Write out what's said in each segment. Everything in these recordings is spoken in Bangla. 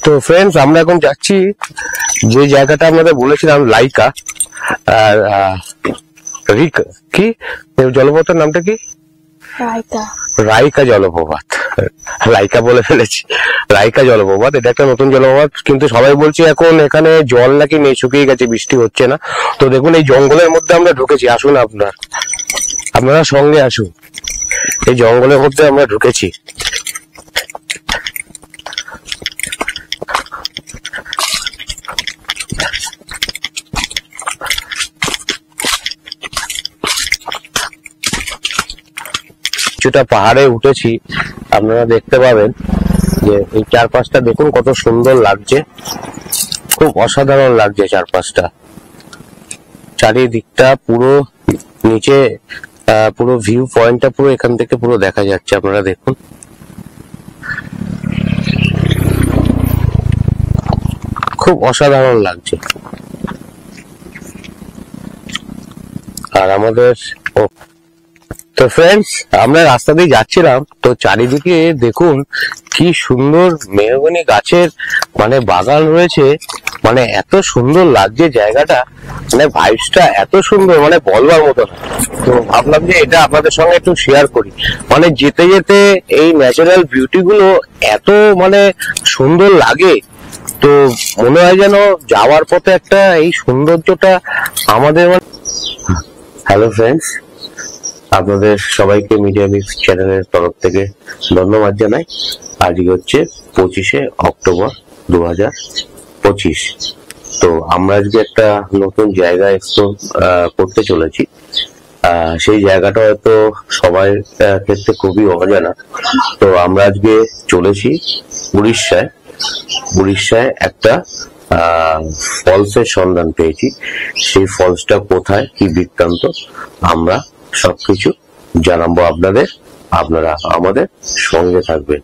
তো ফ্রেন্ডস, আমরা এখন যাচ্ছি যে জায়গাটা আপনাদের বলেছিলাম, লাইকা। আর কি জলপ্রপাতের নামটা কি? রাইকা জলপ্রপাত। লাইকা বলে ফেলেছি, রাইকা জলপ্রপাত। এটা একটা নতুন জলপ্রপাত, কিন্তু সবাই বলছে এখন এখানে জল নাকি নেই, শুকিয়ে গেছে, বৃষ্টি হচ্ছে না। তো দেখুন, এই জঙ্গলের মধ্যে আমরা ঢুকেছি। আসুন, আপনারা সঙ্গে আসুন। এই জঙ্গলের মধ্যে আমরা ঢুকেছি। কিছুটা পাহাড়ে উঠেছি, আপনারা দেখতে পাবেন যে এই চারপাশটা দেখুন কত সুন্দর লাগছে, খুব অসাধারণ লাগছে চারপাশটা। চারিদিকটা পুরো নিচে, পুরো ভিউ পয়েন্টটা পুরো এখান থেকে পুরো দেখা যাচ্ছে, আপনারা দেখুন। খুব অসাধারণ লাগছে। আর আমাদের তো ফ্রেন্ডস, আমরা রাস্তা দিয়ে যাচ্ছিলাম, তো চারিদিকে দেখুন কি সুন্দর মেহগনি গাছের বাগান রয়েছে। এত সুন্দর লাগছে জায়গাটা, ভাইবসটা এত সুন্দর, বলবার মতো না। তো ভাবলাম যে এটা আপনাদের সঙ্গে একটু শেয়ার করি। যেতে যেতে এই ন্যাচারাল বিউটি গুলো এত সুন্দর লাগে, তো মনে হয় যেন যাওয়ার পথে একটা এই সৌন্দর্যটা আমাদের। হ্যালো ফ্রেন্ডস, আপনাদের সবাইকে মিডিয়া মিক্স চ্যানেলের তরফ থেকে ধন্যবাদ জানাই। আজকে হচ্ছে 25শে অক্টোবর 2025। তো আমরা আজকে একটা নতুন জায়গা এক্সপ্লোর করতে চলেছি। সেই জায়গাটা হয়তো সবার ক্ষেত্রে খুবই অজানা। তো আমরা আজকে চলেছি উড়িষ্যায় একটা ফলসের সন্ধান পেয়েছি। সেই ফলসটা কোথায়, কি বৃত্তান্ত, আমরা সবকিছু জানাবো আপনাদের। আপনারা আমাদের সঙ্গে থাকবেন।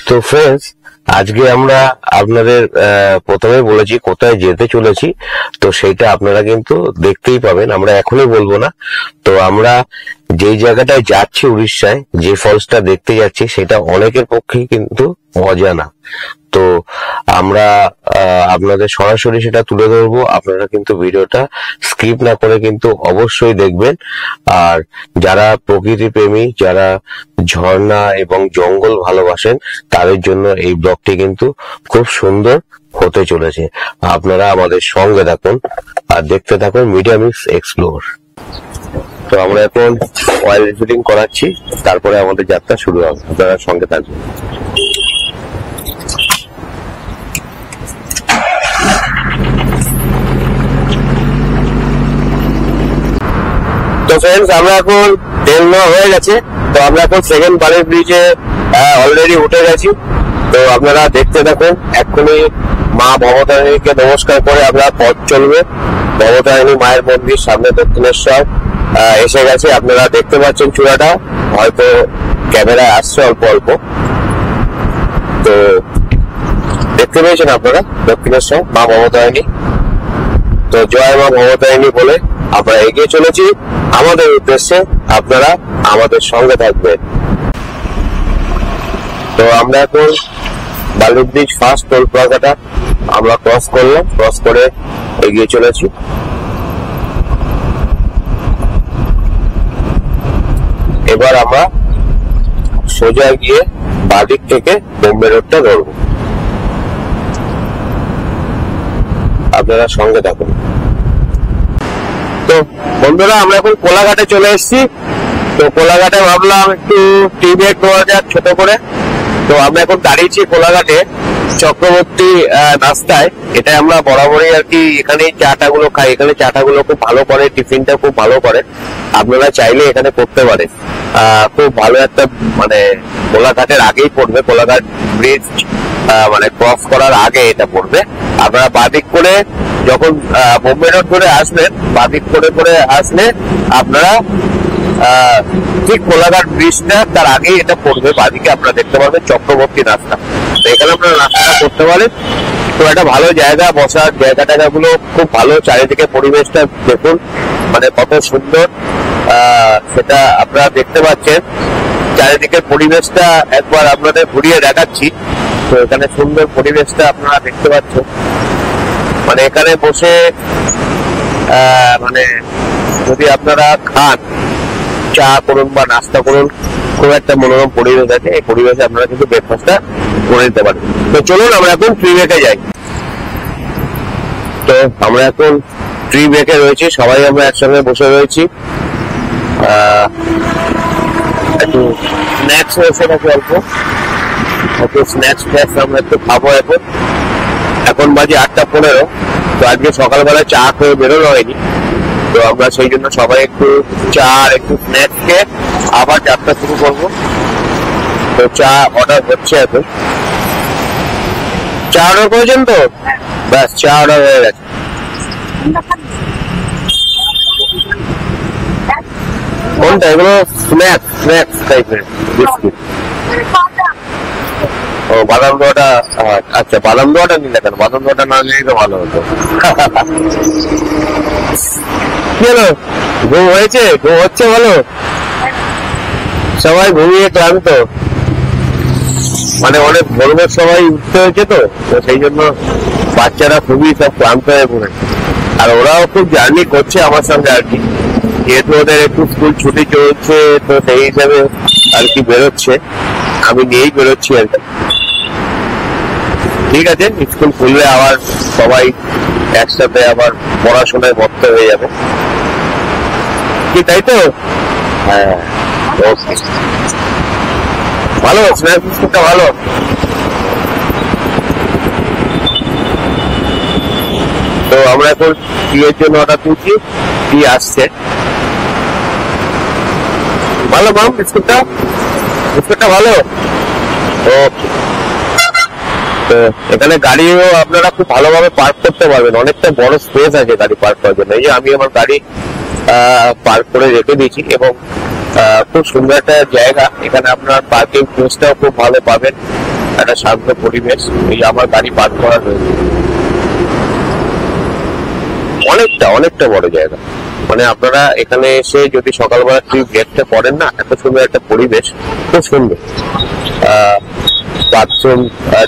তো ফ্রেন্ডস, আজকে আমরা আপনাদের প্রথমে বলেছি কোথায় যেতে চলেছি, তো সেইটা আপনারা কিন্তু দেখতেই পাবেন, আমরা এখনই বলবো না। তো আমরা যেই জায়গাটায় যাচ্ছি উড়িষ্যায়, যে ফলসটা দেখতে যাচ্ছি, সেটা অনেকের পক্ষেই কিন্তু অজানা। তো আমরা আপনাদের সরাসরি সেটা তুলে ধরবো। আপনারা কিন্তু ভিডিওটা স্কিপ না করে কিন্তু অবশ্যই দেখবেন। আর যারা প্রকৃতি প্রেমী, যারা ঝর্ণা এবং জঙ্গল ভালোবাসেন, তাদের জন্য এই ব্লগটি কিন্তু খুব সুন্দর হতে চলেছে। আপনারা আমাদের সঙ্গে থাকুন আর দেখতে থাকুন মিডিয়া মিক্স এক্সপ্লোর। তো আমরা এখন অয়েল রিফিলিং করাচ্ছি, তারপরে আমাদের যাত্রা শুরু হবে। আপনারা সঙ্গে থাকবেন। তো ফ্রেন্ডস, আমরা এখন তেল নেওয়া হয়ে গেছে। তো আমরা এখন সেকেন্ড বারের ব্রিজে হ্যাঁ অলরেডি উঠে গেছি। তো আপনারা দেখতে থাকুন, এক্ষুনি মা ভবতারিণীকে নমস্কার করে আমরা পথ চলবে। ভবতারিণী মায়ের মন্দির সামনে দক্ষিণেশ্বর এসে গেছে, আপনারা দেখতে পাচ্ছেন চূড়াটা, হয়তো ক্যামেরায় আসছে অল্প অল্প। তো দেখতে পেয়েছেন আপনারা দক্ষিণেশ্বর মা ভবতারিণী। তো জয় মা ভবতারিণী বলে আমরা এগিয়ে চলেছি আমাদের উদ্দেশ্যে, আপনারা আমাদের সঙ্গে থাকবেন। তো আমরা এখন বালু ব্রিজ ফার্স্ট টোল প্লাজাটা আমরা ক্রস করলাম, ক্রস করে এগিয়ে চলেছি। এবার আমরা সোজা গিয়ে বাদিক থেকে বোম্বে রোডটা ধরবো, আপনারা সঙ্গে থাকুন। তো বন্ধুরা আমরা এখন কোলাঘাটে চলে এসেছি। তো কোলাঘাটে ভাবলাম একটু টি ব্রেক নেওয়া যাক ছোট করে। তো আমরা এখন দাঁড়িয়েছি কোলাঘাটে চক্রবর্তী নাস্তায়। এটা আমরা বরাবরই আর কি এখানে চাটা গুলো খাই, এখানে চাটা গুলো খুব ভালো করে, টিফিনটা খুব ভালো করে, আপনারা চাইলে এখানে করতে পারেন। খুব ভালো একটা মানে কোলাঘাটের আগেই পড়বে, কোলাঘাট ব্রিজ মানে ক্রস করার আগে এটা পড়বে। আপনারা বাদিক করে যখন বোম্বে রোড ধরে আসবেন, বাদিক করে করে আসলে আপনারা ঠিক কোলাঘাট ব্রিজটা তার আগেই এটা পড়বে, বাদিকে আপনারা দেখতে পাবেন চক্রবর্তী নাস্তা। তো এখানে আপনারা নাস্তাটা করতে পারেন। তো একটা ভালো জায়গা, বসার জায়গা টায়গা গুলো খুব ভালো, চারিদিকে পরিবেশটা দেখুন মানে কত সুন্দর, সেটা আপনারা দেখতে পাচ্ছেন। চারিদিকের পরিবেশটা একবার আপনাদের ঘুরিয়ে দেখাচ্ছি। তো এখানে সুন্দর পরিবেশটা আপনারা দেখতে পাচ্ছেন, মানে এখানে বসে মানে যদি আপনারা খান, চা করুন বা নাস্তা করুন, খুব একটা মনোরম পরিবেশ আছে। এই পরিবেশে আপনারা কিন্তু ব্রেকফাস্টটা করে নিতে পারেন। তো চলুন আমরা এখন ট্রি ব্রেকে যাই। তো আমরা এখন ট্রি ব্রেকে রয়েছি, সবাই আমরা একসঙ্গে বসে রয়েছি। একটু স্ন্যাক্স হয়েছে নাকি অল্প একটু স্ন্যাক্স আমরা একটু খাবো। এখন বাজে 8:15। তো আজকে সকালবেলা চা খেয়ে বেরোনো হয়নি, তো আমরা সেই জন্য সবাই একটু চা আর একটু স্ন্যাক্স খেয়ে আবার যাত্রা শুরু করবো। তো চা অর্ডার হচ্ছে, এখন চা অর্ডার করেছেন তো? ব্যাস চা অর্ডার হয়ে গেছে। কোনটা এগুলো? স্ন্যাক্স স্ন্যাক্স টাইপের বিস্কিট। ও বাদাম দোয়াটা, আচ্ছা বাদাম দোয়াটা নিলে কেন? বাদাম দোয়াটা না নিলেই তো ভালো হতো। কি হলো, ঘুম হয়েছে? ঘুম হচ্ছে ভালো? সবাই ঘুমিয়ে ক্লান্ত, মানে অনেক ভোর সবাই উঠতে হয়েছে, তো সেই জন্য বাচ্চারা খুবই সব ক্লান্ত হয়ে পড়েছে। আর ওরাও খুব জার্নি করছে আমার সঙ্গে আর কি, যেহেতু ওদের একটু স্কুল ছুটি চলছে, তো সেই হিসাবে আর কি বেরোচ্ছে, আমি নিয়েই বেরোচ্ছি আর কি। ঠিক আছে, স্কুল খুললে আবার সবাই একসাথে আবার পড়াশোনায় মত্ত হয়ে যাবে, কি তাই তো? হ্যাঁ ওকে, ভালো স্ন্যাক্স বিস্কুটটা ভালো। তো আমরা এখন টি এর জন্য অর্ডার দিচ্ছি, টি আসছে। ভালো মাম বিস্কুটটা, বিস্কুটটা ভালো। ওকে, তো এখানে গাড়িও আপনারা খুব ভালোভাবে পার্ক করতে পারবেন, অনেকটা বড় স্পেস আছে গাড়ি পার্ক করার জন্য। এই যে আমি আমার গাড়ি পার্ক করে রেখে দিয়েছি, এবং খুব সুন্দর একটা জায়গা। এখানে আপনার পার্কিং প্লেসটাও খুব ভালো পাবেন, একটা শান্ত পরিবেশ। এই আমার গাড়ি পার্ক করা রয়েছে, অনেকটা অনেকটা বড় জায়গা। মানে আপনারা এখানে এসে যদি সকালবেলা ট্রি ব্রেকটা করেন না, এত সুন্দর একটা পরিবেশ, খুব সুন্দর। বাথরুম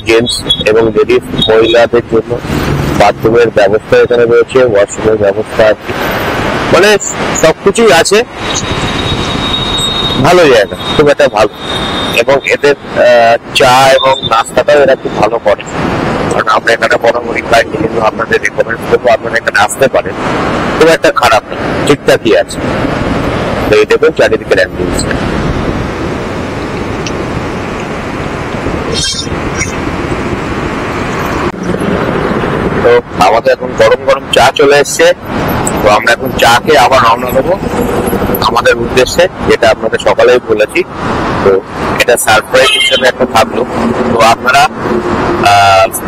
জেন্টস এবং লেডিস মহিলাদের জন্য বাথরুমের ব্যবস্থা এখানে রয়েছে, ওয়াশরুমের ব্যবস্থা আছে, মানে সবকিছুই আছে। ভালো জায়গা, খুব একটা ভালো। এবং এদের চা এবং নাস্তাটাও এরা খুব ভালো করে, কারণ আমরা এখানে বরাবরই খাই, কিন্তু আপনাদের রেকমেন্ড করবো আপনারা এখানে আসতে পারেন, খুব একটা খারাপ না, ঠিকঠাকই আছে। তো এই দেখুন চারিদিকের অ্যাম্বিয়েন্সটা। তো আমাদের এখন গরম গরম চা চলে এসছে, তো আমরা এখন চা খেয়ে আবার রওনা দেবো আমাদের উদ্দেশ্যে, যেটা আপনাদের সকালেই বলেছি। তো এটা সারপ্রাইজ হিসেবে একটা থাকলো। তো আপনারা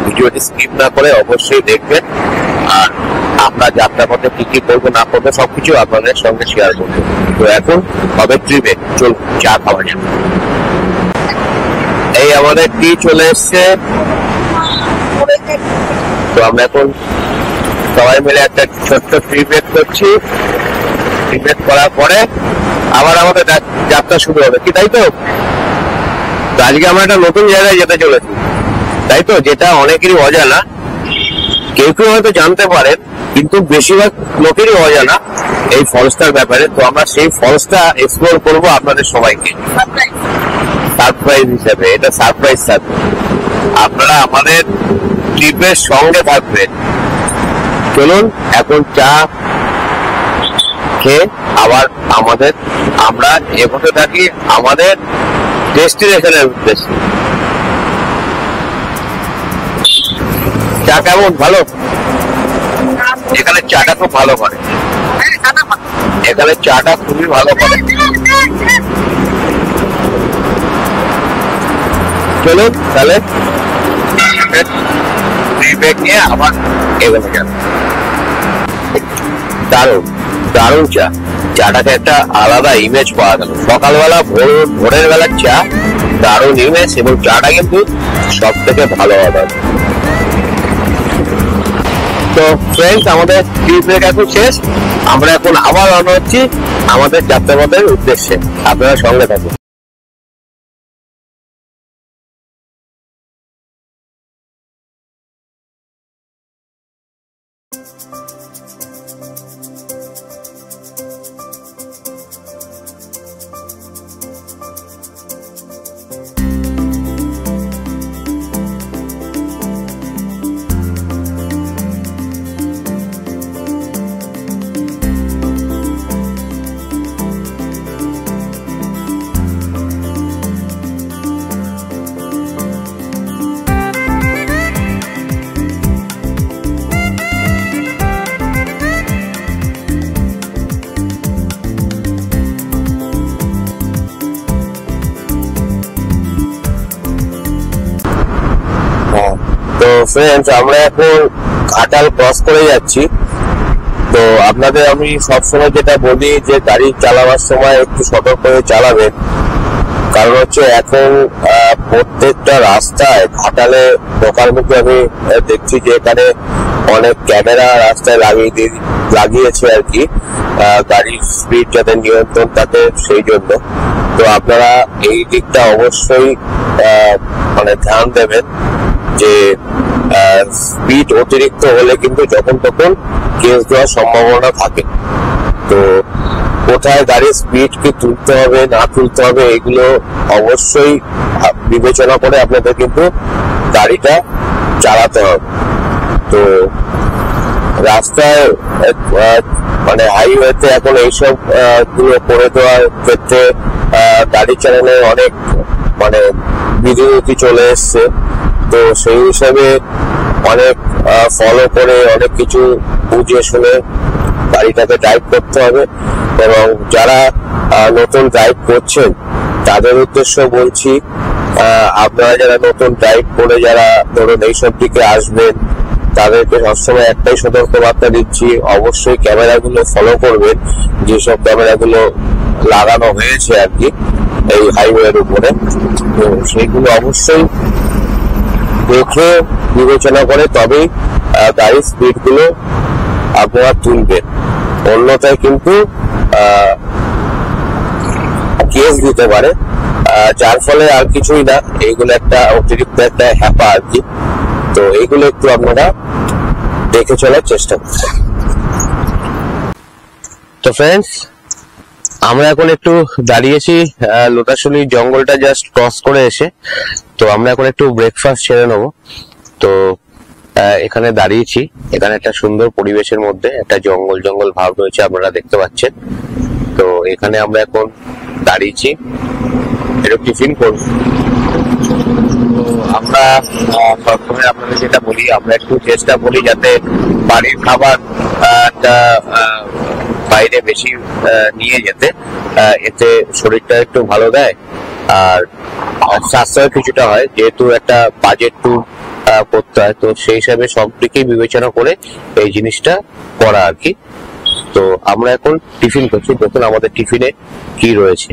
ভিডিওটি স্কিপ না করে অবশ্যই দেখবেন, আর আমরা যাত্রা পথে কি কি করবো না করবো সবকিছু আপনাদের সঙ্গে শেয়ার করবো। তো এখন হবে ট্রিপে, চল চা খাওয়া যাবে। এই আমাদের টি চলে এসছে। তো আমরা এখন সবাই মিলে একটা ছোট্ট ট্রিপেট করছি। ট্রিপেট করার পরে আবার আমাদের যাত্রা শুরু হবে, কি তাই তো? আজকে আমরা একটা নতুন জায়গায় যেতে চলেছি, তাই তো, যেটা অনেকেরই অজানা। কেউ কেউ হয়তো জানতে পারেন, কিন্তু বেশিরভাগ লোকেরই অজানা এই ফলসটার ব্যাপারে। তো আমরা সেই ফলসটা এক্সপ্লোর করবো আপনাদের সবাইকে সারপ্রাইজ হিসেবে। এটা সারপ্রাইজ থাকবে, আপনারা আমাদের ট্রিপের সঙ্গে থাকবেন। চলুন এখন চা খেয়ে আবার আমরা এগোতে থাকি আমাদের ডেস্টিনেশনের উদ্দেশ্যে। চা কেমন? ভালো? এখানে চাটা খুব ভালো করে, এখানে চাটা খুবই ভালো করে। চলুন তাহলে নিয়ে আবার এগোতে যাবে। দারুণ দারুণ চা, চাটাকে একটা আলাদা ইমেজ পাওয়া গেল। সকালবেলা ভোরের বেলার চা দারুণ ইমেজ, এবং চাটা কিন্তু সব থেকে ভালো হবে। তো ফ্রেন্ডস, আমাদের ট্রিপ এখন শেষ। আমরা এখন আবার রওনা হচ্ছি আমাদের যাত্রাপথের উদ্দেশ্যে। আপনারা সঙ্গে থাকুন। তো ফ্রেন্ডস, আমরা এখন ঘাটাল ক্রস করে যাচ্ছি। তো আপনাদের আমি সবসময় যেটা বলি যে গাড়ি চালাবার সময় একটু সতর্ক হয়ে চালাবেন, কারণ হচ্ছে এখন প্রত্যেকটা রাস্তায় ঘাটালে ঢোকার মুখে আমি দেখছি যে এখানে অনেক ক্যামেরা রাস্তায় লাগিয়েছে আর কি, গাড়ির স্পিড যাতে নিয়ন্ত্রণ থাকে সেই জন্য। তো আপনারা এই দিকটা অবশ্যই মানে ধ্যান দেবেন যে স্পিড অতিরিক্ত হলে কিন্তু যখন তখন কেস দেওয়ার সম্ভাবনা থাকে। তো কোথায় গাড়ির স্পিড কি তুলতে হবে না তুলতে হবে এগুলো অবশ্যই বিবেচনা করে আপনাদের কিন্তু গাড়িটা চালাতে হবে। তো রাস্তায় মানে হাইওয়েতে এখন এইসব গুলো করে দেওয়ার ক্ষেত্রে গাড়ি চালানো অনেক মানে বিধিনীতি চলে এসছে। তো সেই হিসাবে অনেক ফলো করে অনেক কিছু বুঝে শুনে গাড়িটাকে ড্রাইভ করতে হবে। এবং যারা নতুন ড্রাইভ করছেন তাদের উদ্দেশ্য বলছি, আপনারা যারা নতুন ড্রাইভ করে যারা ধরুন এইসব দিকে আসবেন তাদেরকে সবসময় একটাই সতর্কবার্তা দিচ্ছি, অবশ্যই ক্যামেরাগুলো ফলো করবেন, যেসব ক্যামেরাগুলো লাগানো হয়েছে আর কি এই হাইওয়ের উপরে। তো সেইগুলো অবশ্যই দেখে বিবেচনা করে তবেই গাড়ির স্পিড গুলো আপনারা তুলবেন, অন্যথায় কিন্তু কেস দিতে পারে। যার ফলে আর কিছুই না, এইগুলো একটা অতিরিক্ত একটা হ্যাপা আর কি। তো এইগুলো একটু আপনারা দেখে চলার চেষ্টা করছেন। তো ফ্রেন্ডস, আমরা এখন একটু দাঁড়িয়েছি লোটাশুলি জঙ্গলটা জাস্ট ক্রস করে এসে। তো আমরা এখন একটু ব্রেকফাস্ট সেরে নেবো। তো এখানে দাঁড়িয়েছি, এখানে একটা সুন্দর পরিবেশের মধ্যে একটা জঙ্গল জঙ্গল ভাব রয়েছে, আপনারা দেখতে পাচ্ছেন। তো এখানে আমরা এখন দাঁড়িয়েছি, একটু টিফিন করব। তো আমরা সবসময় আপনাদের যেটা বলি, আমরা একটু চেষ্টা করি যাতে বাড়ির খাবার বাইরে বেশি নিয়ে যেতে। এতে শরীরটা একটু ভালো দেয় আর সাশ্রয় কিছুটা হয়, যেহেতু একটা বাজেট ট্যুর করতে হয়, তো সেই হিসাবে সব দিকেই বিবেচনা করে এই জিনিসটা করা আর কি। তো আমরা এখন টিফিন করছি, দেখুন আমাদের টিফিনে কি রয়েছে।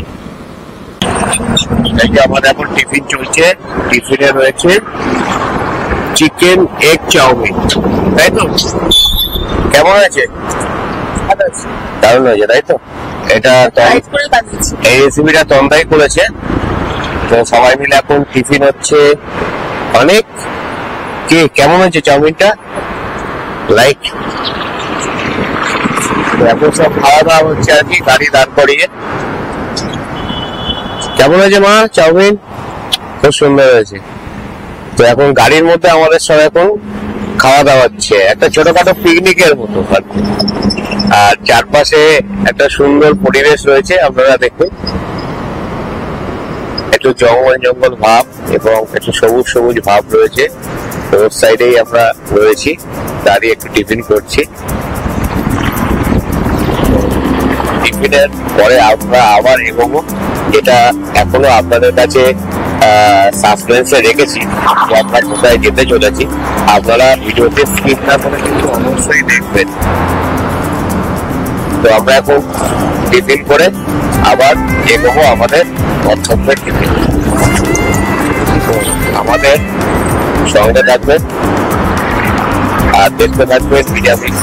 আমাদের এখন টিফিন চলছে, টিফিনে রয়েছে চিকেন এগ চাউমিন, তাই তো? কেমন হয়েছে? দারুণ হয়েছে, তাই তো? এটা এই রেসিপিটা তন্দাই করেছে। তো সবাই মিলে এখন টিফিন হচ্ছে। অনেক কেমন হয়েছে চাউমিনটা? লাইক এখন সব খাওয়া দাওয়া হচ্ছে আর কি, গাড়ি দাঁড় করিয়ে। কেমন হয়েছে মা চাউমিন? খুব সুন্দর হয়েছে। তো এখন গাড়ির মধ্যে আমাদের সব এখন খাওয়া দাওয়া হচ্ছে, একটা ছোটখাটো পিকনিকের মতো। আর চারপাশে একটা সুন্দর পরিবেশ রয়েছে, আপনারা দেখুন, একটু জঙ্গল জঙ্গল ভাব এবং একটু সবুজ সবুজ ভাব রয়েছে। রোড সাইডেই আমরা রয়েছি, দাঁড়িয়ে একটু টিফিন করছি। টিফিনের পরে আমরা আবার এগোবো, এটা এখনো আপনাদের কাছে সাসপেন্সে রেখেছি যে আমরা কোথায় যেতে চলেছি। আপনারা ভিডিওতে স্কিপ না করে কিন্তু অবশ্যই দেখবেন। তো আমরা এখন টিফিন করে আবার এগোবো আমাদের গন্তব্যের টিফিন। আমাদের সঙ্গে থাকবেন আর দেখতে থাকবেন মিডিয়ামিক্স।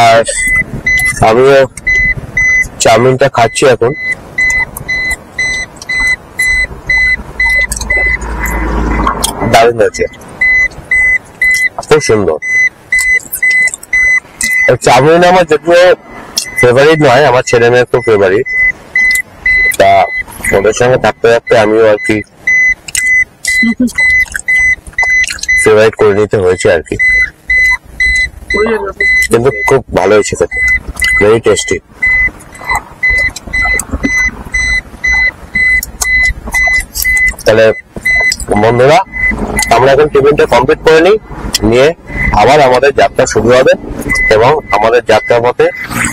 আর আমিও চাউমিনটা খাচ্ছি এখন। দারুণ হয়েছে, খুব সুন্দর। চাউমিন আমার যদিও ফেভারিট নয়, আমার ছেলে মেয়ের খুব ফেভারিট। তা ওদের সঙ্গে থাকতে থাকতে আমিও আর কি ফেভারিট করে নিতে হয়েছে আর কি। কিন্তু খুব ভালো হয়েছে খেতে, ভেরি টেস্টি। তাহলে বন্ধুরা, আমরা এখন টিফিনটা কমপ্লিট করে নিয়ে আবার আমাদের যাত্রা শুরু হবে। এবং আমাদের যাত্রার পথে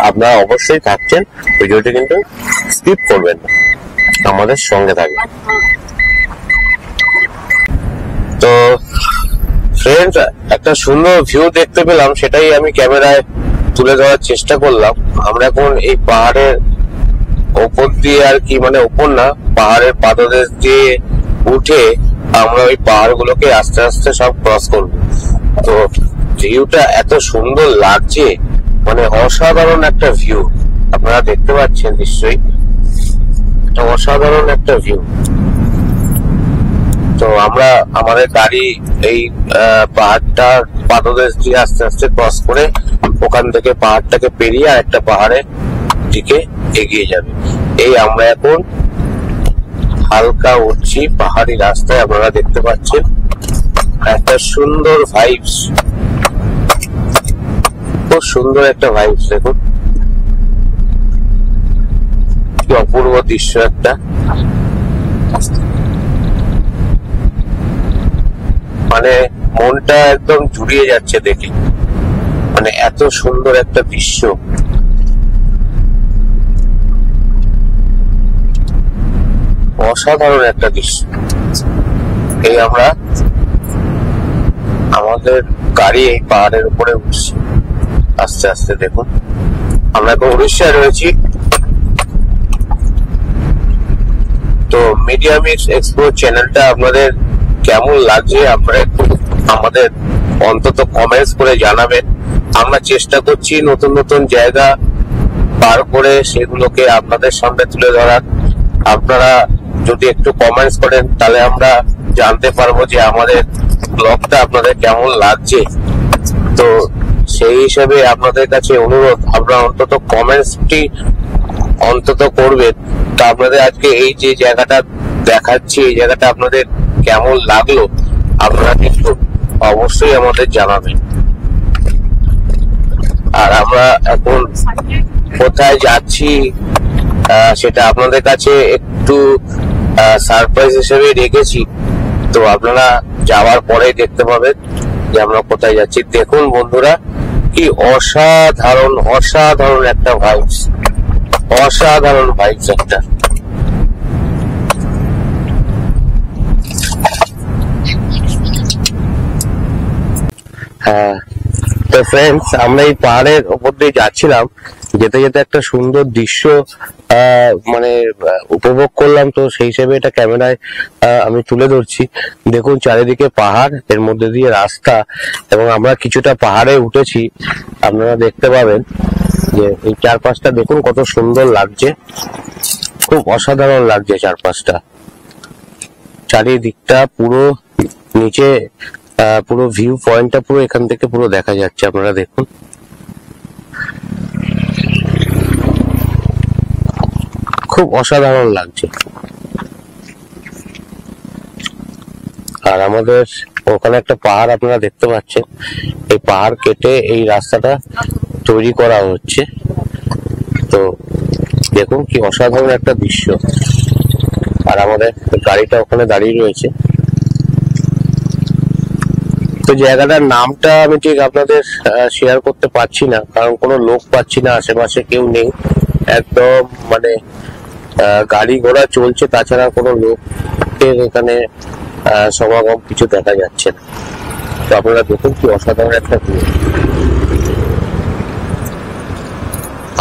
আপনারা অবশ্যই থাকছেন, ভিডিওটি কিন্তু স্কিপ করবেন না, আমাদের সঙ্গে থাকবেন। তো ফ্রেন্ডস, একটা সুন্দর ভিউ দেখতে পেলাম, সেটাই আমি ক্যামেরায় তুলে ধরার চেষ্টা করলাম। আমরা এখন এই পাহাড়ের ওপর দিয়ে আর কি, মানে ওপর না, পাহাড়ের পাদদেশ দিয়ে উঠে আমরা ওই পাহাড় গুলোকে আস্তে আস্তে সব ক্রস করব। তো ভিউটা এত সুন্দর লাগছে, মানে অসাধারণ একটা ভিউ, আপনারা দেখতে পাচ্ছেন নিশ্চয়ই, অসাধারণ একটা ভিউ। তো আমরা আমাদের গাড়ি এই পাহাড়টা পাদদেশ দিয়ে আস্তে আস্তে ক্রস করে ওখান থেকে পাহাড়টাকে পেরিয়ে আর একটা পাহাড়ের দিকে এগিয়ে যাবে। এই আমরা এখন হালকা উঠছি পাহাড়ি রাস্তায়, আপনারা দেখতে পাচ্ছেন একটা সুন্দর ভাইবস, খুব সুন্দর একটা ভাইবস। দেখুন কি অপূর্ব দৃশ্য একটা। মানে মনটা একদম জুড়িয়ে যাচ্ছে দেখে, মানে এত সুন্দর একটা দৃশ্য। অসাধারণ একটা দৃশ্য। এই আমরা আমাদের গাড়ি এই পাহাড়ের উপরে উঠছি আস্তে আস্তে। দেখুন আমরা এখন উড়িষ্যায় রয়েছি। তো মিডিয়ামিক্স এক্সপ্লোর চ্যানেলটা আপনাদের কেমন লাগছে আপনারা একটু আমাদের অন্তত কমেন্টস করে জানাবেন। আমরা চেষ্টা করছি নতুন নতুন জায়গা পার করে সেগুলোকে আপনাদের সামনে তুলে ধরার। আপনারা যদি একটু কমেন্টস করেন তাহলে আমরা জানতে পারবো যে আমাদের ব্লগটা আপনাদের কেমন লাগছে। তো সেই হিসেবে আপনাদের কাছে অনুরোধ, আপনারা অন্তত কমেন্টসটি অন্তত করবেন। তো আপনাদের আজকে এই যে জায়গাটা দেখাচ্ছি, এই জায়গাটা আপনাদের কেমন লাগলো আপনারা কিন্তু অবশ্যই আমাদের জানাবেন। আর আমরা এখন কোথায় যাচ্ছি সেটা আপনাদের কাছে একটু সারপ্রাইজ হিসেবে রেখেছি। তো আপনারা যাওয়ার পরে দেখতে পাবেন যে আমরা কোথায় যাচ্ছি। দেখুন বন্ধুরা, কি অসাধারণ অসাধারণ একটা ভাইবস, অসাধারণ ভাইবস একটা। হ্যাঁ, তো ফ্রেন্ডস, আমরা এই পাহাড়ের ওপর দিয়ে যাচ্ছিলাম, যেতে যেতে একটা সুন্দর দৃশ্য মানে উপভোগ করলাম। তো সেই হিসেবে এটা ক্যামেরায় আমি তুলে ধরছি। দেখুন চারিদিকে পাহাড়, এর মধ্যে দিয়ে রাস্তা, এবং আমরা কিছুটা পাহাড়ে উঠেছি। আপনারা দেখতে পাবেন যে এই চারপাশটা দেখুন কত সুন্দর লাগছে, খুব অসাধারণ লাগছে চারপাশটা। চারিদিকটা পুরো নিচে পুরো ভিউ পয়েন্টটা পুরো এখান থেকে পুরো দেখা যাচ্ছে, আপনারা দেখুন। খুব অসাধারণ লাগছে। আর আমাদের ওখানে একটা পাহাড় আপনারা দেখতে পাচ্ছেন, এই পাহাড় কেটে এই রাস্তাটা তৈরি করা হচ্ছে। তো দেখুন কি অসাধারণ একটা দৃশ্য। আর আমাদের গাড়িটা ওখানে দাঁড়িয়ে রয়েছে। তো জায়গাটার নামটা আমি ঠিক আপনাদের শেয়ার করতে পারছি না, কারণ কোনো লোক পাচ্ছি না, আশেপাশে কেউ নেই, একদম মানে গাড়ি ঘোড়া চলছে, তাছাড়া কোনো লোকের এখানে সমাগম কিছু দেখা যাচ্ছে না। তো আপনারা দেখুন কি অসাধারণ একটা ভিউ।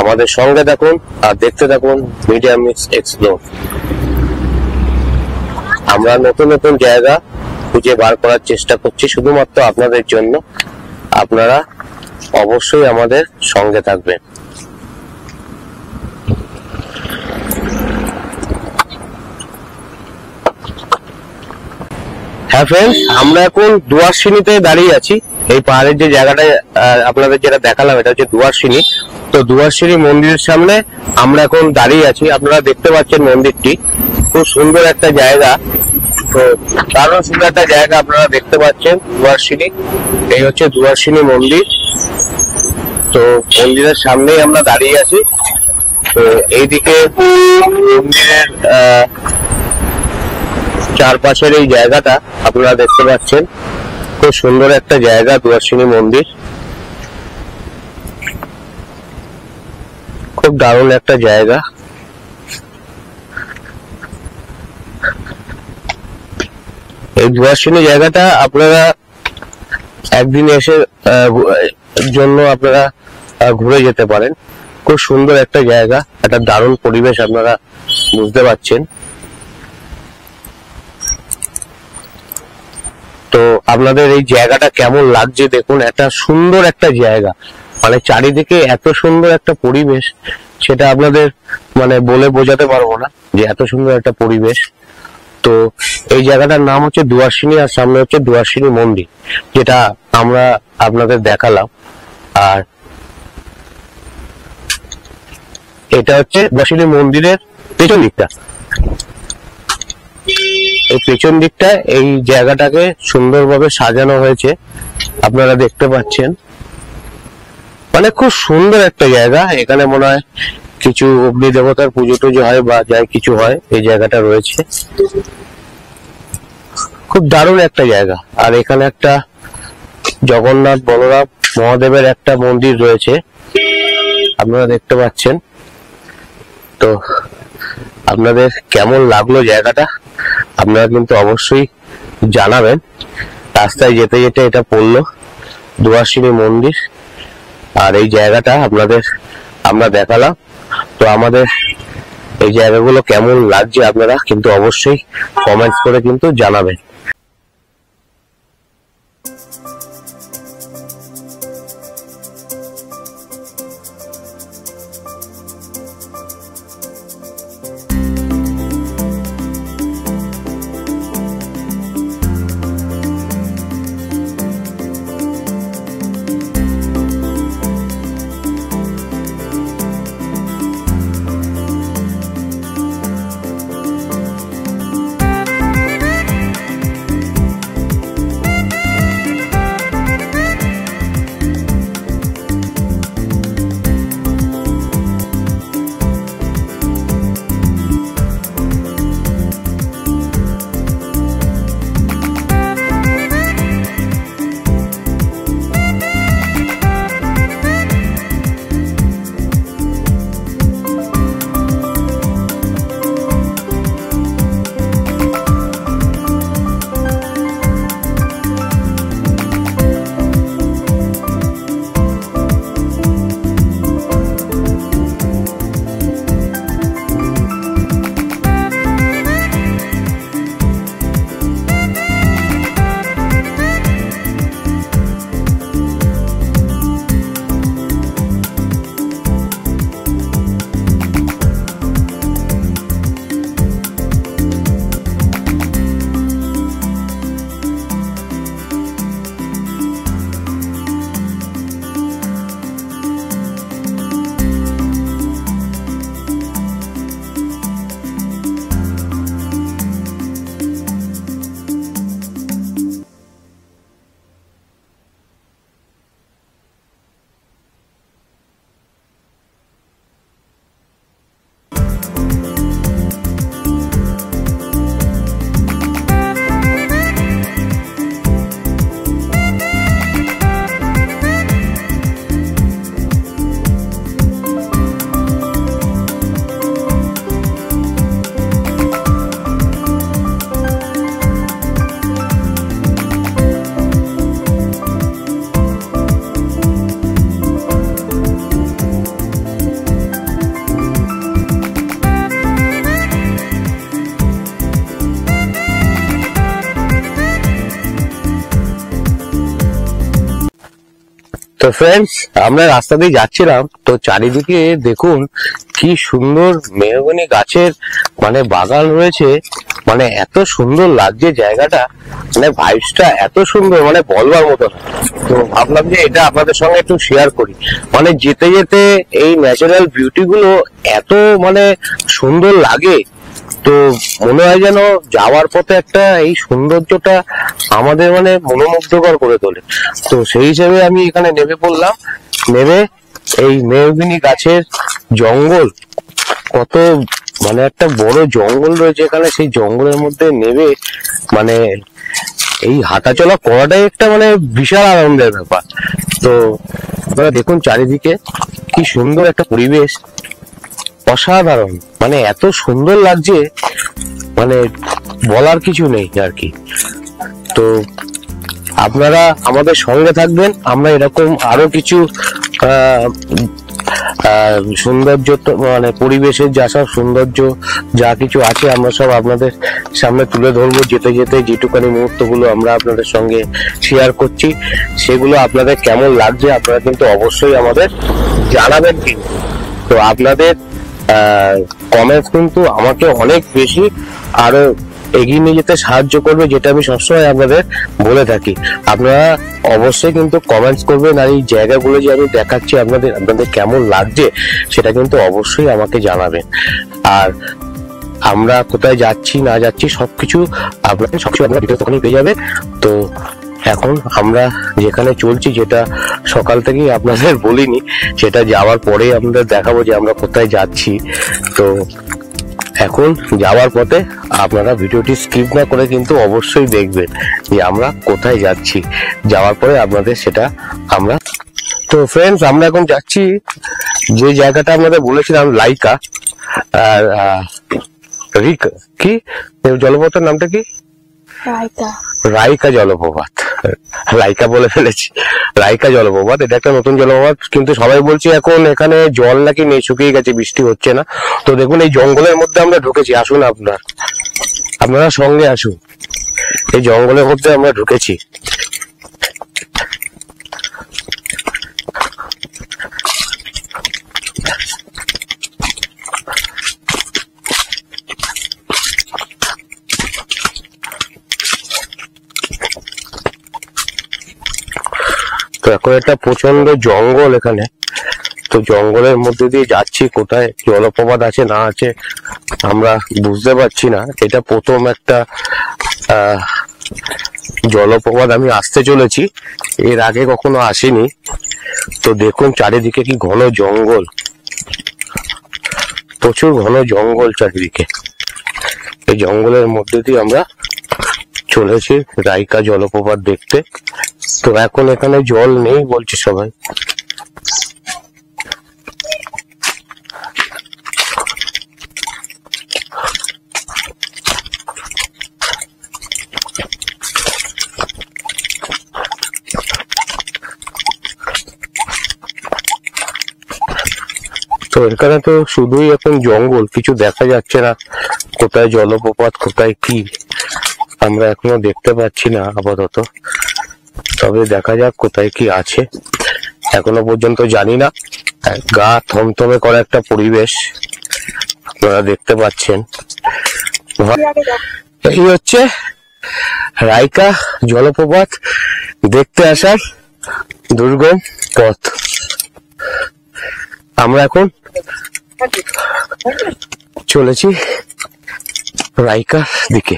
আমাদের সঙ্গে দেখুন আর দেখতে থাকুন মিডিয়া মিক্স এক্সপ্লোর। আমরা নতুন নতুন জায়গা খুঁজে বার করার চেষ্টা করছি শুধুমাত্র আপনাদের জন্য। আপনারা অবশ্যই আমাদের সঙ্গে থাকবেন। হ্যাঁ ফ্রেন্ডস, আমরা এখন দুয়ারসিনীতে দাঁড়িয়ে আছি। এই পাহাড়ের যে জায়গাটা আপনাদের যেটা দেখালাম, এটা হচ্ছে দুয়ারসিনী। তো দুয়ারসিনী মন্দিরের সামনে আমরা এখন দাঁড়িয়ে আছি। আপনারা দেখতে পাচ্ছেন মন্দিরটি, খুব সুন্দর একটা জায়গা। তো দারুণ সুন্দর একটা জায়গা আপনারা দেখতে পাচ্ছেন, দুয়ারসিনী। এই হচ্ছে দুয়ারসিনী মন্দির। তো মন্দিরের সামনেই আমরা দাঁড়িয়ে আছি। তো এইদিকে মন্দিরের চারপাশের এই জায়গাটা আপনারা দেখতে পাচ্ছেন, খুব সুন্দর একটা জায়গা দুয়ারসিনী মন্দির। খুব দারুণ একটা জায়গা। এই দুয়ারসিনী জায়গাটা আপনারা একদিন এসে জন্য আপনারা ঘুরে যেতে পারেন। খুব সুন্দর একটা জায়গা, একটা দারুণ পরিবেশ, আপনারা বুঝতে পারছেন। তো আপনাদের এই জায়গাটা কেমন লাগছে দেখুন, একটা সুন্দর একটা জায়গা, মানে চারিদিকে এত সুন্দর একটা পরিবেশ, সেটা আপনাদের মানে বলে বোঝাতে পারবো না যে এত সুন্দর একটা পরিবেশ। তো এই জায়গাটার নাম হচ্ছে দুয়ারসিনী, আর সামনে হচ্ছে দুয়ারসিনী মন্দির, যেটা আমরা আপনাদের দেখালাম। আর এটা হচ্ছে দুয়ারসিনী মন্দিরের পেছন দিকটা। এই পেছন দিকটা এই জায়গাটাকে সুন্দরভাবে সাজানো হয়েছে, আপনারা দেখতে পাচ্ছেন। মানে খুব সুন্দর একটা জায়গা। এখানে মনে হয় কিছু অগ্নি দেবতার পুজো টুজো হয় বা যাই কিছু হয়, এই জায়গাটা রয়েছে। খুব দারুণ একটা জায়গা। আর এখানে একটা জগন্নাথ বলরাম মহাদেবের একটা মন্দির রয়েছে, আপনারা দেখতে পাচ্ছেন। তো আপনাদের কেমন লাগলো জায়গাটা আপনারা কিন্তু অবশ্যই জানাবেন। রাস্তায় যেতে যেতে এটা পড়লো দুয়ারসিনী মন্দির, আর এই জায়গাটা আপনাদের আমরা দেখালাম। তো আমাদের এই জায়গাগুলো কেমন লাগছে আপনারা কিন্তু অবশ্যই কমেন্টস করে কিন্তু জানাবেন। তো ফ্রেন্ডস, আমরা রাস্তা দিয়ে যাচ্ছিলাম, তো চারিদিকে দেখুন কি সুন্দর মেহগনি গাছের মানে বাগান রয়েছে। মানে এত সুন্দর লাগছে জায়গাটা, মানে ভাইবসটা এত সুন্দর, মানে বলবার মতো না। তো ভাবলাম যে এটা আপনাদের সঙ্গে একটু শেয়ার করি। মানে যেতে যেতে এই ন্যাচারাল বিউটি গুলো এত মানে সুন্দর লাগে, তো মনে হয় যেন যাওয়ার পথে একটা এই সৌন্দর্যটা আমাদের মানে মনোমুগ্ধকর করে তোলে। তো সেই হিসেবে আমি এখানে নেমে পড়লাম। নেমে এই মেহগনি গাছের জঙ্গল, কত মানে একটা বড় জঙ্গল রয়েছে এখানে, সেই জঙ্গলের মধ্যে নেমে মানে এই হাঁটাচলা করাটাই একটা মানে বিশাল আনন্দের ব্যাপার। তো আপনারা দেখুন চারিদিকে কি সুন্দর একটা পরিবেশ, অসাধারণ, মানে এত সুন্দর লাগছে, মানে বলার কিছু নেই আর কি। তো আপনারা আমাদের সঙ্গে থাকবেন, আমরা এরকম আরো কিছু সৌন্দর্য মানে পরিবেশের যা সব সৌন্দর্য যা কিছু আছে আমরা সব আপনাদের সামনে তুলে ধরবো। যেতে যেতে যেটুকানি মুহূর্তগুলো আমরা আপনাদের সঙ্গে শেয়ার করছি, সেগুলো আপনাদের কেমন লাগছে আপনারা কিন্তু অবশ্যই আমাদের জানাবেন। কিন্তু তো আপনাদের কমেন্টস কিন্তু আমাকে অনেক বেশি আরো এগিয়ে নিয়ে যেতে সাহায্য করবে, যেটা আমি সবসময় আপনাদের বলে থাকি। আপনারা অবশ্যই কিন্তু কমেন্টস করবেন, আর এই জায়গাগুলো যে আমি দেখাচ্ছি আপনাদের কেমন লাগছে সেটা কিন্তু অবশ্যই আমাকে জানাবেন। আর আমরা কোথায় যাচ্ছি না যাচ্ছি সবকিছু আপনারা ভিডিও তখনই পেয়ে যাবেন। তো এখন আমরা যেখানে চলছি, যেটা সকাল থেকেই আপনাদের বলিনি, সেটা যাওয়ার পরেই আপনাদের দেখাবো যে আমরা কোথায় যাচ্ছি। তো এখন যাওয়ার পথে আপনারা ভিডিওটি স্কিপ না করে কিন্তু অবশ্যই দেখবেন যে আমরা কোথায় যাচ্ছি। যাওয়ার পরে আপনাদের সেটা আমরা তো ফ্রেন্ডস, আমরা এখন যাচ্ছি যে জায়গাটা আপনাদের বলেছিলাম, লাইকা আর রিকা, কি জলপ্রপাতের নামটা কি? রাইকা জলপ্রপাত। লাইকা বলে ফেলেছি, রাইকা জলপ্রপাত। এটা একটা নতুন জলপ্রপাত, কিন্তু সবাই বলছে এখন এখানে জল নাকি নেই, শুকিয়ে গেছে, বৃষ্টি হচ্ছে না। তো দেখুন এই জঙ্গলের মধ্যে আমরা ঢুকেছি। আসুন আপনারা সঙ্গে আসুন, এই জঙ্গলের মধ্যে আমরা ঢুকেছি। তো এখন একটা প্রচন্ড জঙ্গল এখানে, তো জঙ্গলের মধ্যে দিয়ে যাচ্ছি। কোথায় জলপ্রপাত আছে না আছে আমরা বুঝতে পারছি না। এটা প্রথম একটা জলপ্রপাত আমি আসতে চলেছি, এর আগে কখনো আসিনি। তো দেখুন চারিদিকে কি ঘন জঙ্গল, প্রচুর ঘন জঙ্গল চারিদিকে। এই জঙ্গলের মধ্যে দিয়ে আমরা চলেছি রাইকা জলপ্রপাত দেখতে। তো এখন এখানে জল নেই বলছে সবাই। তো এখানে তো শুধুই এখন জঙ্গল, কিছু দেখা যাচ্ছে না, কোথায় জলপ্রপাত কোথায় কি আমরা এখনো দেখতে পাচ্ছি না আপাতত। তবে দেখা যাক কোথায় কি আছে, এখনো পর্যন্ত জানি না। গা থমথমে করা একটা পরিবেশ আপনারা দেখতে পাচ্ছেন। এই হচ্ছে রাইকা জলপ্রপাত দেখতে আসার দুর্গম পথ। আমরা এখন চলেছি রাইকার দিকে।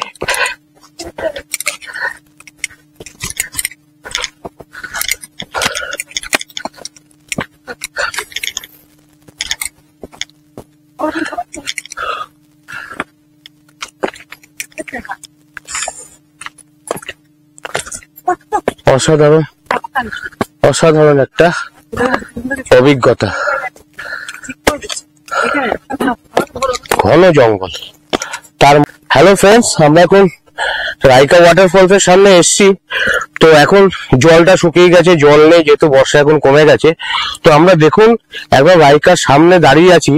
অসাধারণ একটা অভিজ্ঞতা। ঘন জঙ্গল। হ্যালো ফ্রেন্ডস, আমরা এখন রাইকা ওয়াটারফলস এর সামনে এসছি। তো এখন জলটা শুকিয়ে গেছে, জল নেই, যেহেতু বর্ষা এখন কমে গেছে। তো আমরা দেখুন একবার রাইকার সামনে দাঁড়িয়ে আছি,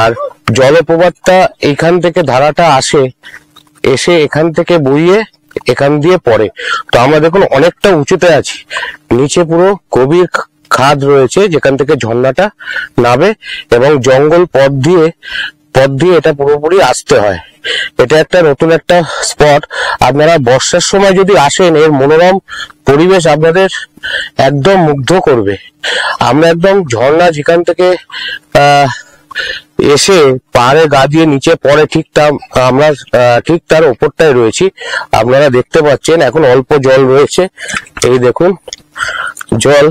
আর জলপ্রপাতটা এখান থেকে ধারাটা এসে এখান থেকে বইয়ে এখান দিয়ে পড়ে। তো আমরা দেখুন অনেকটা উঁচুতে আছি, নিচে পুরো গভীর খাদ রয়েছে যেখান থেকে ঝর্ণাটা নামে, এবং জঙ্গল পথ দিয়ে এটা পুরোপুরি আসতে হয়। এটা একটা নতুন একটা স্পট। আপনারা বর্ষার সময় যদি আসেন, এর মনোরম পরিবেশ আপনাদের একদম মুগ্ধ করবে। আমরা একদম ঝর্ণা যেখান থেকে এসে পাহাড়ে গা দিয়ে নিচে পড়ে, আমরা ঠিক তার ওপরটায় রয়েছি। আপনারা দেখতে পাচ্ছেন এখন অল্প জল রয়েছে। এই দেখুন, জল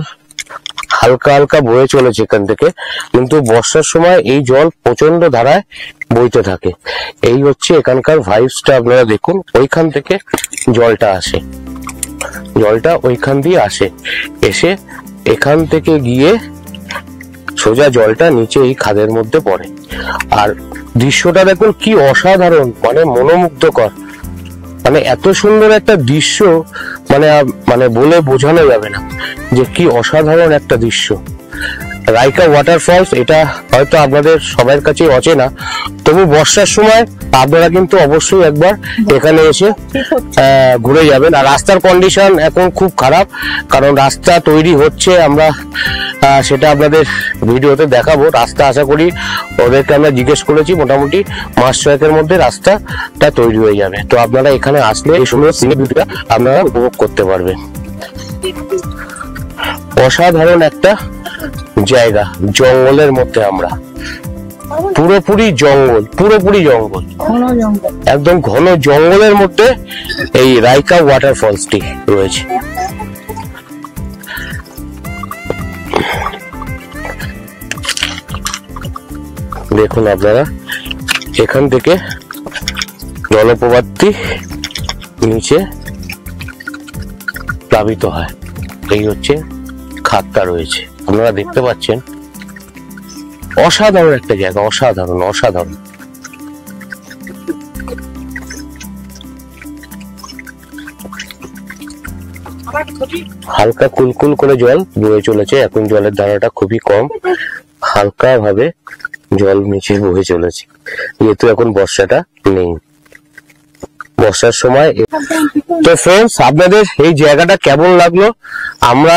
হালকা হালকা বয়ে চলেছে এখান থেকে, কিন্তু বর্ষার সময় এই জল প্রচন্ড ধারায় বইতে থাকে। এই হচ্ছে এখানকার ভাইবসটা। আপনারা দেখুন, ওইখান থেকে জলটা আসে, জলটা ওইখান দিয়ে আসে, এসে এখান থেকে গিয়ে সোজা জলটা নিচে এই খাদের মধ্যে পড়ে। আর দৃশ্যটা দেখুন কি অসাধারণ, মানে মনোমুগ্ধকর। মানে এত সুন্দর একটা দৃশ্য, মানে বলে বোঝানো যাবে না যে কি অসাধারণ একটা দৃশ্য। রাইকা ওয়াটারফলস, এটা হয়তো আপনাদের সবার কাছে অচেনা, তবু বর্ষার সময় আপনারা কিন্তু অবশ্যই একবার এখানে এসে ঘুরে যাবেন। আর রাস্তার কন্ডিশন এখন খুব খারাপ, কারণ রাস্তা তৈরি হচ্ছে। আমরা সেটা আপনাদের ভিডিওতে দেখাবো। রাস্তা আশা করি, ওদেরকে আমরা জিজ্ঞেস করেছি, মোটামুটি মাস 6 মধ্যে রাস্তাটা তৈরি হয়ে যাবে। তো আপনারা এখানে আসলে এই সুন্দর সিনিক বিউটিটা আপনারা উপভোগ করতে পারবেন। অসাধারণ একটা জায়গা, জঙ্গলের মধ্যে আমরা, পুরোপুরি জঙ্গল, একদম ঘন জঙ্গলের মধ্যে এই রাইকা ওয়াটারফলসটি রয়েছে। দেখুন আপনারা, এখান থেকে জলপ্রপাতটি নিচে প্লাবিত হয়। এই হচ্ছে খাতটা রয়েছে, আপনারা দেখতে পাচ্ছেন। অসাধারণ একটা জায়গা, অসাধারণ। হালকা কুলকুল করে জল বয়ে চলেছে। এখন জলের ধারাটা খুবই কম, হালকা ভাবে জল নিচে বয়ে চলেছে, যেহেতু এখন বর্ষাটা নেই। বর্ষার সময়। তো ফ্রেন্ডস, আপনাদের এই জায়গাটা কেমন লাগলো? আমরা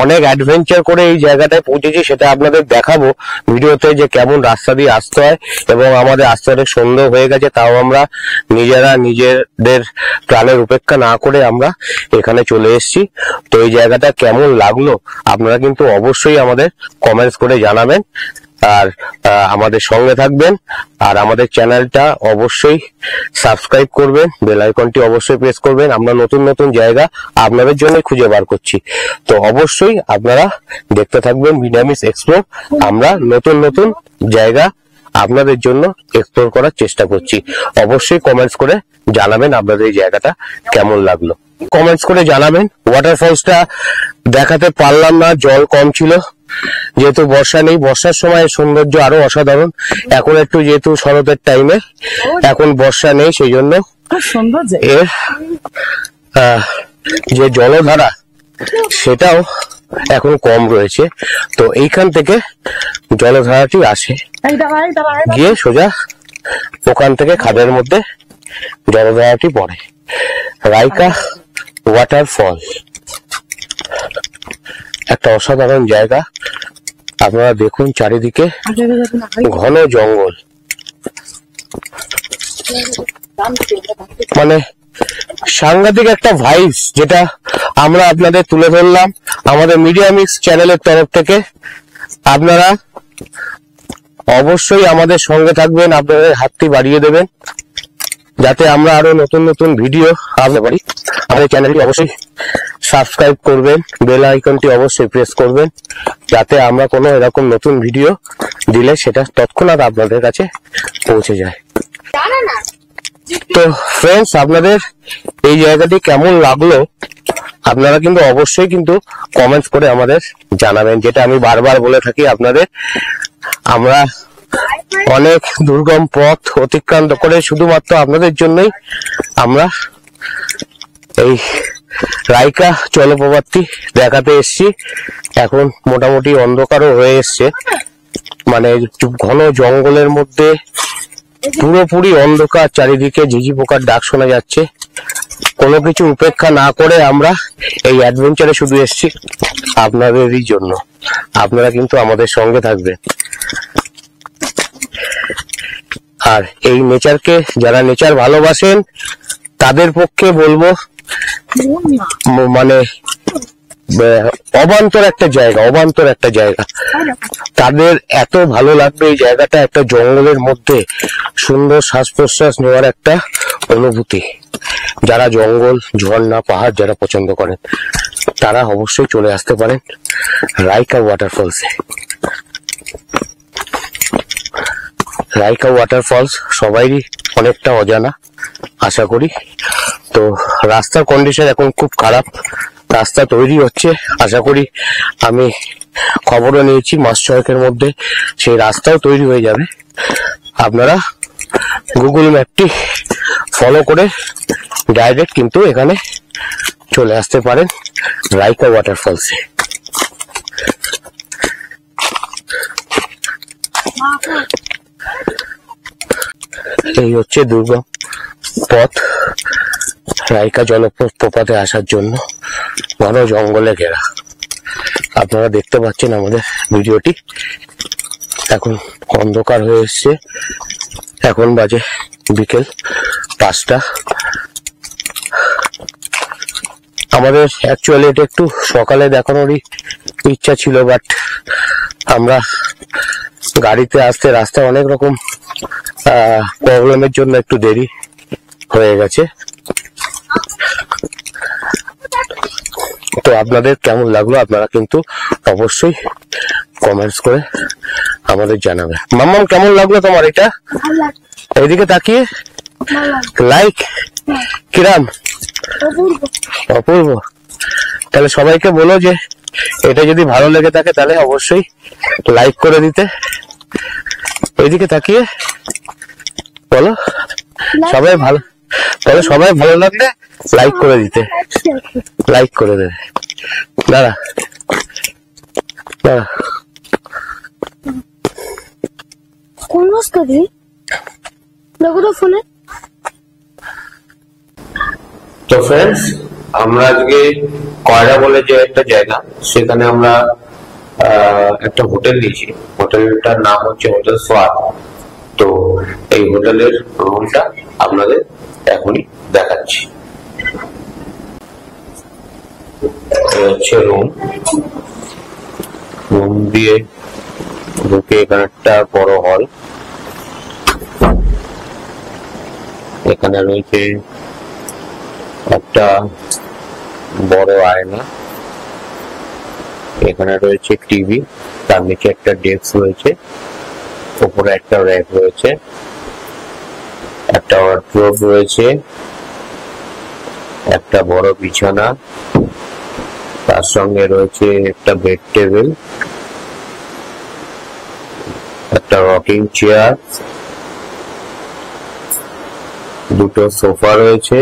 অনেক অ্যাডভেঞ্চার করে এই জায়গাটায় পৌঁছেছি, সেটা আপনাদের দেখাবো ভিডিওতে, যে কেমন রাস্তা দিয়ে আসতে হয়। এবং আমাদের আসতে অনেক সন্দেহ হয়ে গেছে, তাও আমরা নিজেদের প্রাণের উপেক্ষা না করে আমরা এখানে চলে এসেছি। তো এই জায়গাটা কেমন লাগলো আপনারা কিন্তু অবশ্যই আমাদের কমেন্টস করে জানাবেন, আর আমাদের সঙ্গে থাকবেন। আর আমাদের চ্যানেলটা অবশ্যই সাবস্ক্রাইব করবেন, বেল আইকনটি অবশ্যই প্রেস করবেন। আমরা নতুন নতুন জায়গা আপনাদের জন্য খুঁজে বার করছি, তো অবশ্যই আপনারা দেখতে থাকবেন বিনামিস এক্সপ্লোর। আমরা নতুন নতুন জায়গা আপনাদের জন্য এক্সপ্লোর করার চেষ্টা করছি। অবশ্যই কমেন্টস করে জানাবেন আপনাদের এই জায়গাটা কেমন লাগলো। কমেন্টস করে জানাবেন। ওয়াটারফলসটা দেখাতে পারলাম না, জল কম ছিল, যেহেতু বর্ষা নেই। বর্ষার সময় সৌন্দর্য আরো অসাধারণ। এখন একটু যেহেতু শরতের টাইমে, এখন বর্ষা নেই, সেই জন্য এর যে জলধারা সেটাও এখন কম রয়েছে। তো এইখান থেকে জলধারাটি আসে, গিয়ে সোজা ওখান থেকে খাদের মধ্যে জলধারাটি পড়ে। রাইকা ওয়াটারফল একটা অসাধারণ জায়গা। আপনারা দেখুন চারিদিকে ঘন জঙ্গল, মানে সাংঘাতিক একটা ভাইবস, যেটা আমরা আপনাদের তুলে ধরলাম আমাদের মিডিয়া মিক্স চ্যানেলের তরফ থেকে। আপনারা অবশ্যই আমাদের সঙ্গে থাকবেন, আপনাদের হাতটি বাড়িয়ে দেবেন, যাতে আমরা আরো নতুন নতুন ভিডিও আনতে পারি। আমাদের চ্যানেলটি অবশ্যই সাবস্ক্রাইব করবেন, বেল আইকনটি অবশ্যই প্রেস করবেন, যাতে আমরা কোনো এরকম নতুন ভিডিও দিলে সেটা তৎক্ষণাৎ আপনাদের কাছে পৌঁছে যায়। তো ফ্রেন্ডস, আপনাদের এই জায়গাটি কেমন লাগলো আপনারা কিন্তু অবশ্যই কিন্তু কমেন্টস করে আমাদের জানাবেন। যেটা আমি বারবার বলে থাকি আপনাদের, আমরা অনেক দুর্গম পথ অতিক্রান্ত করে শুধুমাত্র আপনাদের জন্যই আমরা এই রাইকা জলপ্রপাতটি দেখাতে এসেছি। এখন মোটামুটি অন্ধকারও হয়ে এসছে, মানে ঘন জঙ্গলের মধ্যে পুরোপুরি অন্ধকার, চারিদিকে ঝিঝি পোকার ডাক শোনা যাচ্ছে। কোনো কিছু উপেক্ষা না করে আমরা এই অ্যাডভেঞ্চারে শুধু এসেছি আপনাদেরই জন্য। আপনারা কিন্তু আমাদের সঙ্গে থাকবেন। আর এই নেচারকে যারা নেচার ভালোবাসেন তাদের পক্ষে বলবো মানে অবান্তর একটা জায়গা, তাদের এত ভালো লাগবে এই জায়গাটা। একটা জঙ্গলের মধ্যে সুন্দর শ্বাস প্রশ্বাস নেওয়ার একটা অনুভূতি। যারা জঙ্গল, ঝর্ণা, পাহাড় যারা পছন্দ করেন তারা অবশ্যই চলে আসতে পারেন রাইকা ওয়াটারফলসে। রাইকা ওয়াটারফলস সবাইরই অনেকটা অজানা আশা করি। তো রাস্তার কন্ডিশন এখন খুব খারাপ, রাস্তা তৈরি হচ্ছে। আশা করি, আমি খবরও নিয়েছি মাস 6 মধ্যে সেই রাস্তাও তৈরি হয়ে যাবে। আপনারা গুগল ম্যাপটি ফলো করে ডাইরেক্ট কিন্তু এখানে চলে আসতে পারেন রাইকা ওয়াটারফলসে। এই হচ্ছে দুর্গম পথ রাইকা জলপ্রপাতে আসার জন্য, ঘন জঙ্গলে ঘেরা। আপনারা দেখতে পাচ্ছেন আমাদের ভিডিওটি। এখন অন্ধকার হয়ে এসছে, এখন বাজে বিকেল 5টা। আমাদের অ্যাকচুয়ালি এটা একটু সকালে দেখানোরই ইচ্ছা ছিল, বাট আমরা গাড়িতে আসতে রাস্তা অনেক রকম প্রবলেমের জন্য একটু দেরি হয়ে গেছে। তো আপনাদের কেমন লাগলো আপনারা কিন্তু অবশ্যই কমেন্টস করে আমাদের জানাবে। মাম্মাম কেমন লাগলো তোমার এটা? এইদিকে তাকিয়ে লাইক কিরাম? অপূর্ব। তাহলে সবাইকে বলো যে এটা যদি ভালো লেগে থাকে তাহলে অবশ্যই লাইক করে দিতে। এইদিকে তাকিয়ে বলো সবাই ভালো, তাহলে সবাই ভালো লাগলে লাইক করে দিতে, লাইক করে দেবে। দাঁড়া দাঁড়া, কোন রাস্তা দিয়ে দেখো তো ফোনে। তো ফ্রেন্ডস, আমরা আজকে কয়রা বলে যে একটা জায়গা, সেখানে আমরা একটা হোটেল নিয়েছি। হোটেলটার নাম হচ্ছে হোটেল সোয়াদ। তো এই হোটেলের রুমটা আপনাদের এখনই দেখাচ্ছি। হচ্ছে রুম দিয়ে ঢুকে এখানে একটা বড় হল, এখানে রয়েছে একটা বড় আয়না, এখানে রয়েছে টিভি, তার নিচে একটা ডেস্ক রয়েছে, উপরে একটা র্যাক রয়েছে, একটা ওয়ার্ডরোব রয়েছে, একটা বড় বিছানা, তার সঙ্গে রয়েছে একটা বেড টেবিল, একটা রকিং চেয়ার, দুটো সোফা রয়েছে।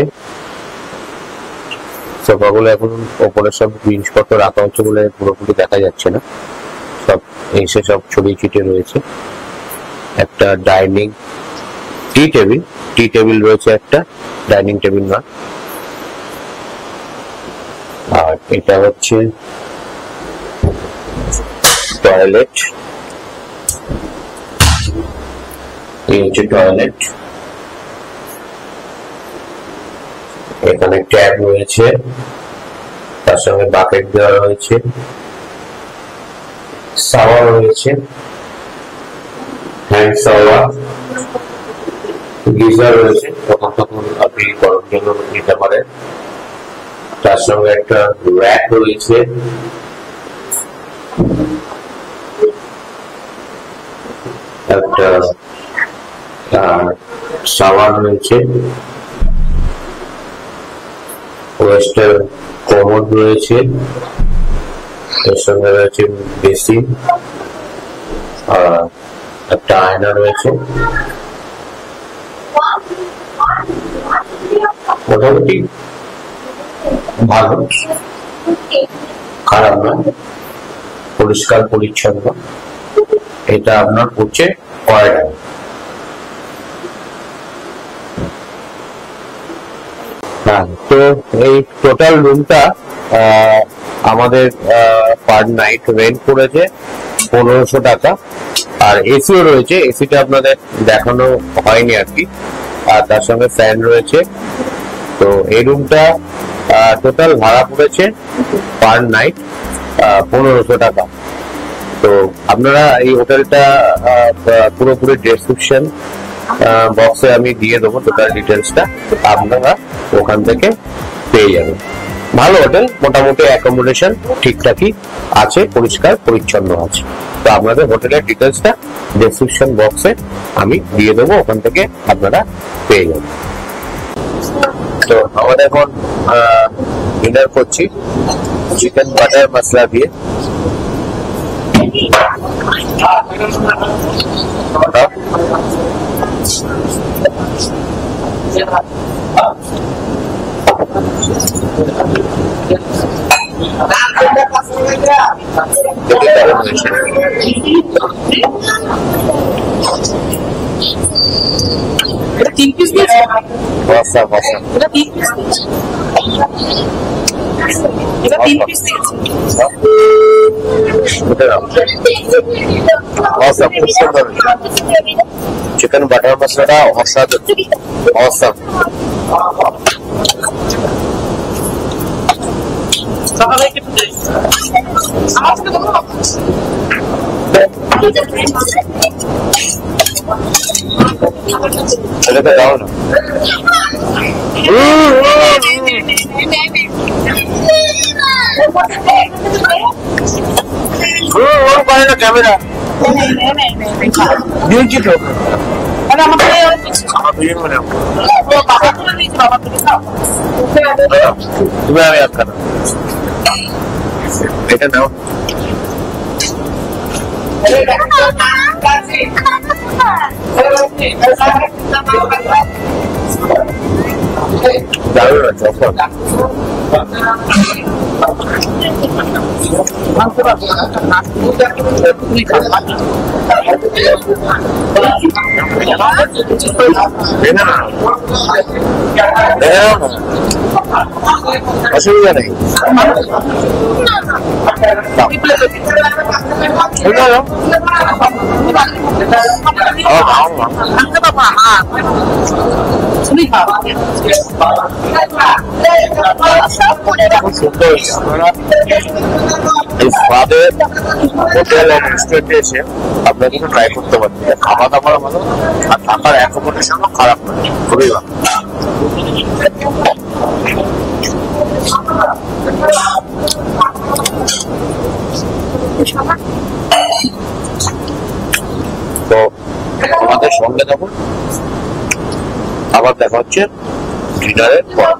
সোফাগুলো এখন ওপরে সব জিনিসপত্র রাখা হচ্ছে বলে পুরোপুরি দেখা যাচ্ছে না, সব এসে সব ছড়িয়ে ছিটিয়ে রয়েছে। একটা ডাইনিং টি টেবিল রয়েছে, একটা ডাইনিং টেবিল না। আর এটা হচ্ছে টয়লেট, এই হচ্ছে টয়লেট। এখানে ট্যাপ রয়েছে, তার সঙ্গে বাকেট দেওয়া রয়েছে, শাওয়ার রয়েছে, হ্যান্ড শাওয়ার, গিজার রয়েছে, তখন আপনি গরম জল নিতে পারেন। তার সঙ্গে একটা র্যাক রয়েছে, একটা শাওয়ার রয়েছে, ওয়েস্টার্ন কমোড রয়েছে, এর সঙ্গে রয়েছে বেসিন, আর একটা আয়না রয়েছে। মোটামুটি ভালো, খারাপ নয়, পরিষ্কার পরিচ্ছন্ন। এটা আপনার পড়ছে কয়টা। হ্যাঁ, তো টোটাল রুমটা আমাদের পার নাইট রেন্ট পড়েছে 1500 টাকা। আর এসিও রয়েছে, এসিটা আপনাদের দেখানো হয়নি আর কি, আর তার সঙ্গে ফ্যান রয়েছে। তো এই রুমটা টোটাল ভাড়া পড়েছে পার নাইট 1500 টাকা। তো আপনারা এই হোটেলটা পুরোপুরি ডেসক্রিপশন বক্সে আমি দিয়ে দেবো টোটাল ডিটেলসটা, আপনারা ওখান থেকে পেয়ে যাবেন। ভালো হোটেল, মোটামুটি অ্যাকোমোডেশন ঠিকঠাকই আছে, পরিষ্কার পরিচ্ছন্ন আছে। তো আপনাদের হোটেলের ডিটেলসটা ডেসক্রিপশন বক্সে আমি দিয়ে দেবো, ওখান থেকে আপনারা পেয়ে যাবেন। তো আমরা এখন ডিনার করছি চিকেন বাটার মশলা দিয়ে। এটা 3 পিস দিয়েছে। বসা বসা এটা 3 পিস দিয়েছে। এটা 3 পিস দিয়েছে। Awesome, খুব সুন্দর। চিকেন বাটার মশলাটা অসাধারণ, awesome। সকালে একটু দে। আমার থেকে দেখো। এটাকে দাও না। ক্যামেরা দিয়েছি তো, তুমি আমি একটা এটা নাও। দারুণ আছে অসুবিধা নেই। এই স্বাদের হোটেল আর রেস্টুরেন্টে এসে আপনারা কিন্তু ট্রাই করতে পারেন। খাওয়া দাওয়া ভালো আর থাকার অ্যাকোমোডেশনও খারাপ নয়, খুবই ভালো। তো আমাদের সঙ্গে দেখুন, আবার দেখা হচ্ছে ডিনারের পর।